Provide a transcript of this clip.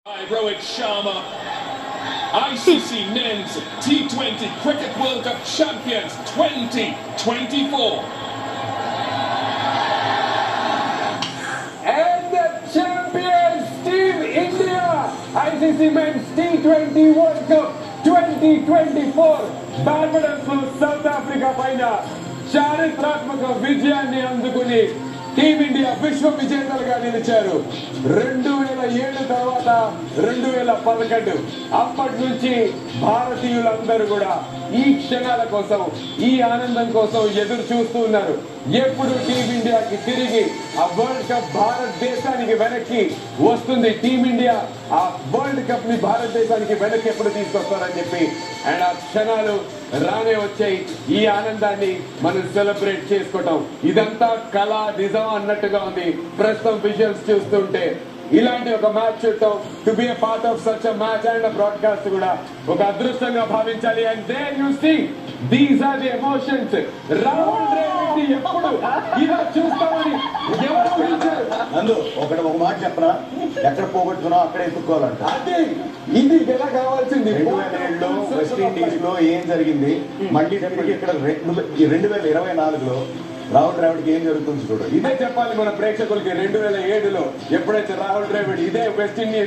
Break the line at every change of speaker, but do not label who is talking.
Rohit Sharma, ICC Men's T20 Cricket World Cup Champions 2024.
And the champions, Team India, ICC Men's T20 World Cup 2024. Barbados South Africa పైన చారిత్రాత్మక విజయాన్ని అందుకుని team India విశ్వ విజేతలుగా నిలిచారు. 2007 తర్వాత 2011 అప్పటి నుంచి భారతీయులందరూ కూడా ఈ క్షణాల కోసం, ఈ ఆనందం కోసం ఎదురు చూస్తూ ఉన్నారు. ఎప్పుడు టీమిండియాకి తిరిగి ఆ వరల్డ్ కప్ భారతదేశానికి వెనక్కి వస్తుంది, టీమిండియా ఆ వరల్డ్ కప్ ని భారతదేశానికి వెనక్కి ఎప్పుడు తీసుకొస్తారని చెప్పి అండ్ ఆ క్షణాలు రానే వచ్చాయి. ఈ ఆనందాన్ని మనం సెలబ్రేట్ చేసుకోవటం ఇదంతా కళ నిజం అన్నట్టుగా ఉంది ప్రస్తుతం విజువల్స్ చూస్తుంటే. ఇలాంటి ఒక మ్యాచ్ చూడటం, to be a part of such a match and broadcast కూడా ఒక అదృష్టంగా భావించాలి. And there you see these are the emotions. Rahul Dravid ఎప్పుడు ఇలా చూస్తామని ఎవరు ఊహించారు?
ఒక మాట చెప్పరా, ఎక్కడ పోగొట్టుకున్నా అక్కడ ఎత్తుకోవాలంట.
అదే ఇది ఎలా కావాల్సింది.
2007లో వెస్టిండీస్ లో ఏం జరిగింది, మళ్ళీ తిరిగి ఇక్కడ 2024లో రాహుల్ ద్రావిడ్కి ఏం జరుగుతుంది చూడండి.
ఇదే చెప్పాలి మన ప్రేక్షకులకి. 2007లో ఎప్పుడైతే రాహుల్ ద్రావిడ్ ఇదే వెస్టిండీస్